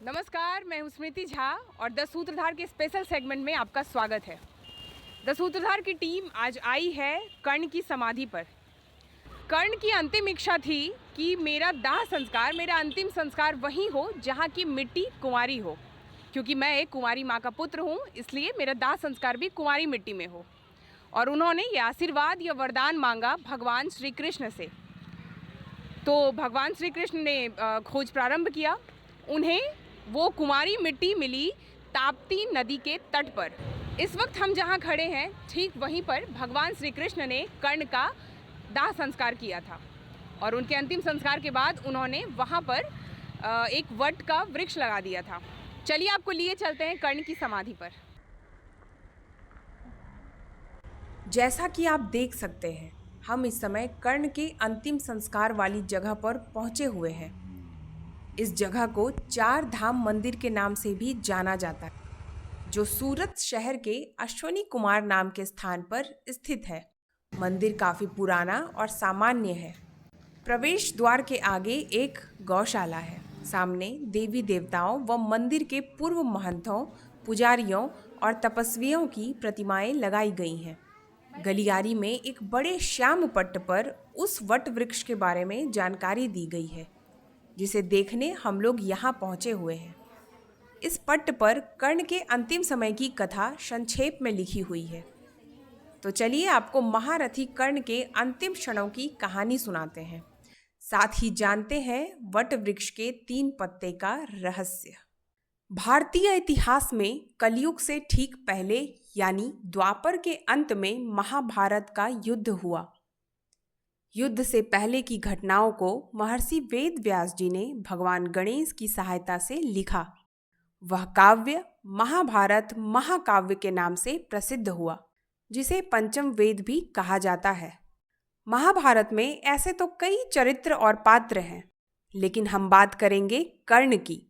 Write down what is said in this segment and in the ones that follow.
नमस्कार, मैं हूँ स्मृति झा और द सूत्रधार के स्पेशल सेगमेंट में आपका स्वागत है। द सूत्रधार की टीम आज आई है कर्ण की समाधि पर। कर्ण की अंतिम इच्छा थी कि मेरा दाह संस्कार, मेरा अंतिम संस्कार वहीं हो जहाँ की मिट्टी कुंवारी हो। क्योंकि मैं एक कुंवारी माँ का पुत्र हूँ, इसलिए मेरा दाह संस्कार भी कुंवारी मिट्टी में हो। और उन्होंने ये आशीर्वाद या वरदान मांगा भगवान श्री कृष्ण से। तो भगवान श्री कृष्ण ने खोज प्रारंभ किया। उन्हें वो कुंवारी मिट्टी मिली ताप्ती नदी के तट पर। इस वक्त हम जहाँ खड़े हैं ठीक वहीं पर भगवान श्री कृष्ण ने कर्ण का दाह संस्कार किया था। और उनके अंतिम संस्कार के बाद उन्होंने वहाँ पर एक वट का वृक्ष लगा दिया था। चलिए आपको लिए चलते हैं कर्ण की समाधि पर। जैसा कि आप देख सकते हैं, हम इस समय कर्ण के अंतिम संस्कार वाली जगह पर पहुंचे हुए हैं। इस जगह को चार धाम मंदिर के नाम से भी जाना जाता है, जो सूरत शहर के अश्वनी कुमार नाम के स्थान पर स्थित है। मंदिर काफी पुराना और सामान्य है। प्रवेश द्वार के आगे एक गौशाला है। सामने देवी देवताओं व मंदिर के पूर्व महंतों, पुजारियों और तपस्वियों की प्रतिमाएं लगाई गई हैं। गलियारी में एक बड़े श्याम पट्ट पर उस वट वृक्ष के बारे में जानकारी दी गई है, जिसे देखने हम लोग यहाँ पहुँचे हुए हैं। इस पट्ट पर कर्ण के अंतिम समय की कथा संक्षेप में लिखी हुई है। तो चलिए आपको महारथी कर्ण के अंतिम क्षणों की कहानी सुनाते हैं। साथ ही जानते हैं वट वृक्ष के 3 पत्ते का रहस्य। भारतीय इतिहास में कलयुग से ठीक पहले यानी द्वापर के अंत में महाभारत का युद्ध हुआ। युद्ध से पहले की घटनाओं को महर्षि वेद व्यास जी ने भगवान गणेश की सहायता से लिखा। वह काव्य महाभारत महाकाव्य के नाम से प्रसिद्ध हुआ, जिसे पंचम वेद भी कहा जाता है। महाभारत में ऐसे तो कई चरित्र और पात्र हैं, लेकिन हम बात करेंगे कर्ण की।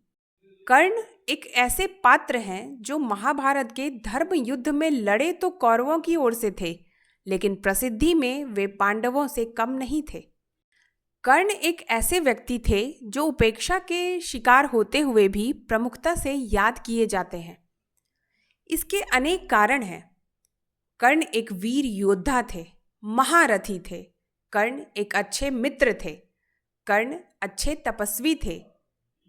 कर्ण एक ऐसे पात्र हैं जो महाभारत के धर्म युद्ध में लड़े तो कौरवों की ओर से थे, लेकिन प्रसिद्धि में वे पांडवों से कम नहीं थे। कर्ण एक ऐसे व्यक्ति थे जो उपेक्षा के शिकार होते हुए भी प्रमुखता से याद किए जाते हैं। इसके अनेक कारण हैं। कर्ण एक वीर योद्धा थे, महारथी थे। कर्ण एक अच्छे मित्र थे। कर्ण अच्छे तपस्वी थे।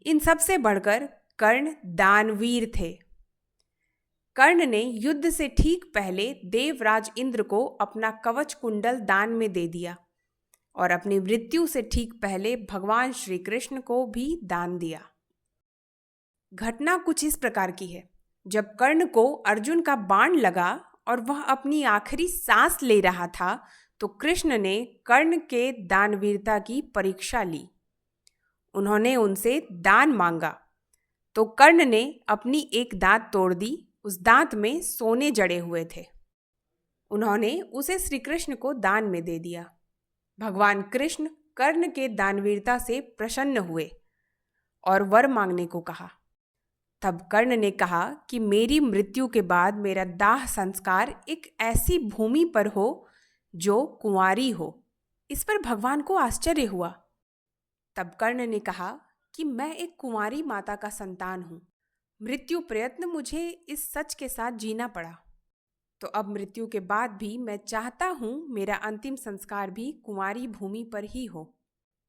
इन सब से बढ़कर कर्ण दानवीर थे। कर्ण ने युद्ध से ठीक पहले देवराज इंद्र को अपना कवच कुंडल दान में दे दिया और अपनी मृत्यु से ठीक पहले भगवान श्री कृष्ण को भी दान दिया। घटना कुछ इस प्रकार की है। जब कर्ण को अर्जुन का बाण लगा और वह अपनी आखिरी सांस ले रहा था, तो कृष्ण ने कर्ण के दानवीरता की परीक्षा ली। उन्होंने उनसे दान मांगा, तो कर्ण ने अपनी एक दांत तोड़ दी। उस दांत में सोने जड़े हुए थे। उन्होंने उसे श्री कृष्ण को दान में दे दिया। भगवान कृष्ण कर्ण के दानवीरता से प्रसन्न हुए और वर मांगने को कहा। तब कर्ण ने कहा कि मेरी मृत्यु के बाद मेरा दाह संस्कार एक ऐसी भूमि पर हो जो कुंवारी हो। इस पर भगवान को आश्चर्य हुआ। तब कर्ण ने कहा कि मैं एक कुंवारी माता का संतान हूँ। मृत्यु प्रयत्न मुझे इस सच के साथ जीना पड़ा। तो अब मृत्यु के बाद भी मैं चाहता हूँ मेरा अंतिम संस्कार भी कुंवारी भूमि पर ही हो।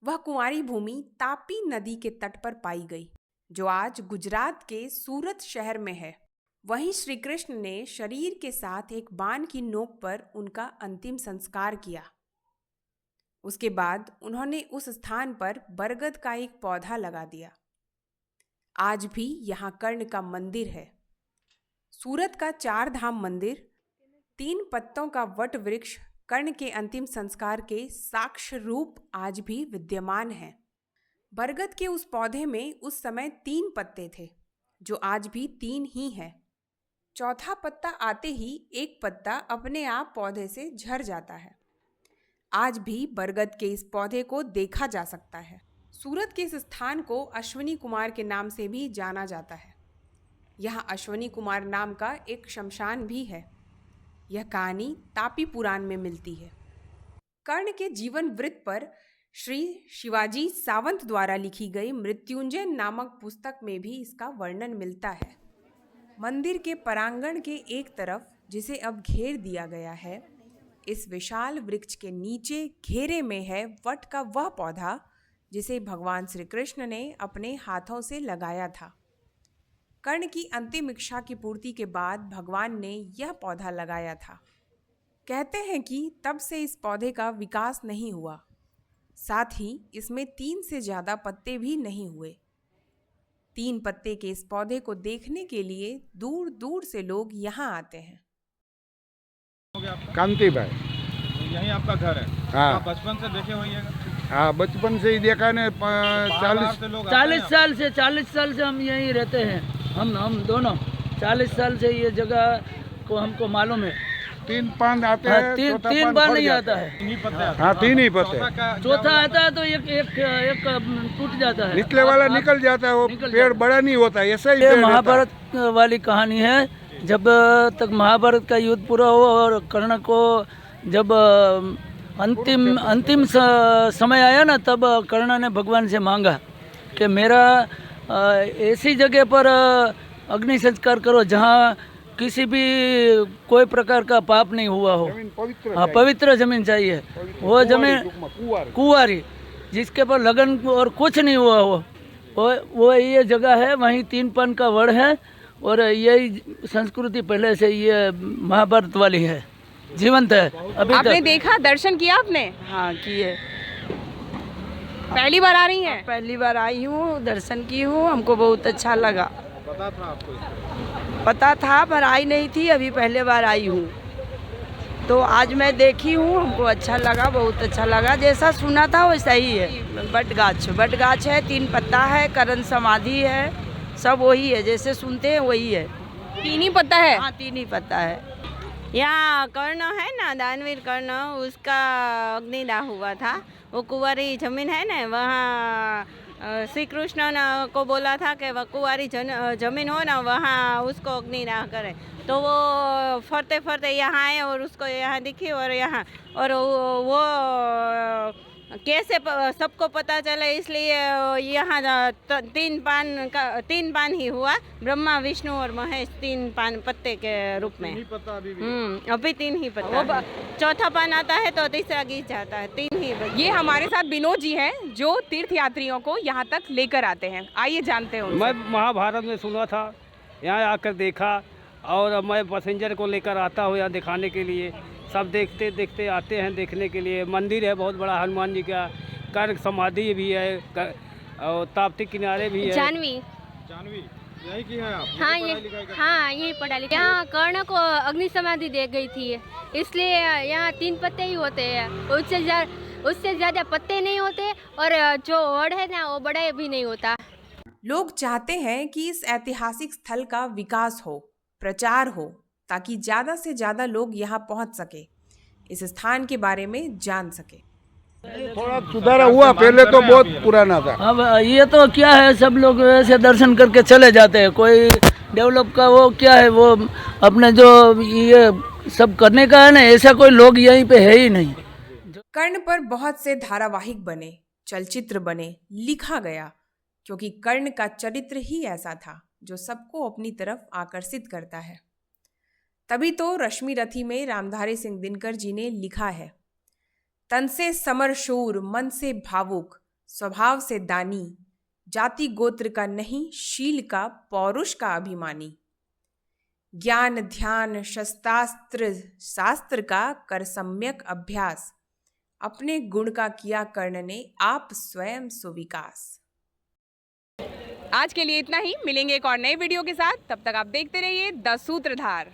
वह कुंवारी भूमि तापी नदी के तट पर पाई गई, जो आज गुजरात के सूरत शहर में है। वहीं श्री कृष्ण ने शरीर के साथ एक बाण की नोक पर उनका अंतिम संस्कार किया। उसके बाद उन्होंने उस स्थान पर बरगद का एक पौधा लगा दिया। आज भी यहाँ कर्ण का मंदिर है। सूरत का 4 धाम मंदिर 3 पत्तों का वट वृक्ष कर्ण के अंतिम संस्कार के साक्ष्य रूप आज भी विद्यमान है। बरगद के उस पौधे में उस समय 3 पत्ते थे, जो आज भी 3 ही हैं। चौथा पत्ता आते ही एक पत्ता अपने आप पौधे से झड़ जाता है। आज भी बरगद के इस पौधे को देखा जा सकता है। सूरत के इस स्थान को अश्वनी कुमार के नाम से भी जाना जाता है। यहाँ अश्वनी कुमार नाम का एक शमशान भी है। यह कहानी तापी पुराण में मिलती है। कर्ण के जीवन वृत्त पर श्री शिवाजी सावंत द्वारा लिखी गई मृत्युंजय नामक पुस्तक में भी इसका वर्णन मिलता है। मंदिर के परांगण के एक तरफ, जिसे अब घेर दिया गया है, इस विशाल वृक्ष के नीचे घेरे में है वट का वह पौधा जिसे भगवान श्री कृष्ण ने अपने हाथों से लगाया था। कर्ण की अंतिम इच्छा की पूर्ति के बाद भगवान ने यह पौधा लगाया था। कहते हैं कि तब से इस पौधे का विकास नहीं हुआ, साथ ही इसमें 3 से ज़्यादा पत्ते भी नहीं हुए। 3 पत्ते के इस पौधे को देखने के लिए दूर दूर से लोग यहाँ आते हैं। कांति भाई, तो यही आपका घर है? हाँ। आप बचपन से देखे होइएगा? हाँ, बचपन से ही देखा ने। बाहर 40 से लोग आते 40 हैं? साल से हम यहीं रहते हैं। हम दोनों 40 साल से ये जगह को हमको मालूम है। 3 पान आते हाँ, हैं, चौथा तीन पान बार फट नहीं जाता आता है। तीन ही पत्ते आते हाँ, हैं। 3 ही पत्ते। चौथा क्या चौथा आता है तो एक टूट जाता है। निचले वाला निकल जाता है, वो निकल पेड़ जाता बड़ा नहीं होता, ऐसा ही ये पेड़ रहता है। महाभारत वाली कहानी है। जब तक महाभारत का युद्ध पूरा हुआ और कर्ण को जब अंतिम समय आया ना, तब कर्ण ने भगवान से मांगा कि मेरा ऐसी जगह पर अग्नि संस्कार करो जहाँ किसी भी कोई प्रकार का पाप नहीं हुआ हो। जमीन पवित्र हाँ, चाहिए। पवित्र जमीन चाहिए। वो जमीन टूकमा, कुंवारी। कुंवारी, जिसके पर लगन और कुछ नहीं हुआ हो, वो ये जगह है। वहीं 3 पान का वड़ है और यही संस्कृति पहले से ये महाभारत वाली है, जीवंत है अभी आपने तक। देखा, दर्शन किया आपने? हाँ किए। पहली बार आ रही हैं? पहली बार आई हूँ, दर्शन की हूँ, हमको बहुत अच्छा लगा। पता था आपको इसका? पता था पर आई नहीं थी, अभी पहले बार आई हूँ तो आज मैं देखी हूँ, हमको अच्छा लगा, बहुत अच्छा लगा। जैसा सुना था वैसा ही है। बट गाछ है, 3 पत्ता है, करण समाधि है, सब वही है, जैसे सुनते हैं वही है। 3 ही पत्ता है? हाँ, 3 ही पत्ता है। यहाँ कर्ण है ना, दानवीर कर्ण, उसका अग्निदाह हुआ था। वो कुंवारी जमीन है ना, वहाँ श्री कृष्ण को बोला था कि वह कुंवारी जमीन हो ना, वहाँ उसको अग्निदाह करे। तो वो फरते फरते यहाँ आए और उसको यहाँ दिखी और यहाँ, और वो कैसे सबको पता चला, इसलिए यहाँ 3 पान ही हुआ। ब्रह्मा, विष्णु और महेश 3 पान पत्ते के रूप में। तीन ही पत्ता अभी भी? अभी 3 ही पत्ता है। चौथा पान आता है तो तीसरा गीत जाता है। 3 ही बचे। ये हमारे साथ विनोद जी हैं जो तीर्थ यात्रियों को यहाँ तक लेकर आते हैं। आइए जानते हैं उनसे। मैं महाभारत में सुना था, यहाँ आकर देखा और मैं पैसेंजर को लेकर आता हूँ यहाँ दिखाने के लिए। सब देखते देखते आते हैं देखने के लिए। मंदिर है बहुत बड़ा, हनुमान जी का, कर्ण समाधि भी है और ताप्ती किनारे भी है। जानवी यही की है आप? हाँ, यही पढ़ाई लिखाई करते हैं? हाँ, यही पढ़ा लिखा। यहाँ कर्ण को अग्नि समाधि दे गई थी, इसलिए यहाँ 3 पत्ते ही होते हैं। उससे ज़्यादा पत्ते नहीं होते और जो वड़ है ना, वो बड़ा भी नहीं होता। लोग चाहते हैं कि इस ऐतिहासिक स्थल का विकास हो, प्रचार हो, ताकि ज़्यादा से ज़्यादा लोग यहाँ पहुँच सके, इस स्थान के बारे में जान सके। थोड़ा सुधारा हुआ, पहले तो बहुत पुराना था। अब ये तो क्या है, सब लोग ऐसे दर्शन करके चले जाते हैं। कोई डेवलप का वो क्या है, वो अपने जो ये सब करने का है ना, ऐसा कोई लोग यहीं पे है ही नहीं। कर्ण पर बहुत से धारावाहिक बने, चलचित्र बने, लिखा गया, क्योंकि कर्ण का चरित्र ही ऐसा था जो सबको अपनी तरफ आकर्षित करता है। तभी तो रश्मि रथी में रामधारी सिंह दिनकर जी ने लिखा है, तन से समरशूर, मन से भावुक, स्वभाव से दानी, जाति गोत्र का नहीं, शील का, पौरुष का अभिमानी, ज्ञान ध्यान शस्त्रास्त्र शास्त्र का कर सम्यक अभ्यास, अपने गुण का किया कर्ण ने आप स्वयं सुविकास। आज के लिए इतना ही, मिलेंगे एक और नए वीडियो के साथ। तब तक आप देखते रहिए द सूत्रधार।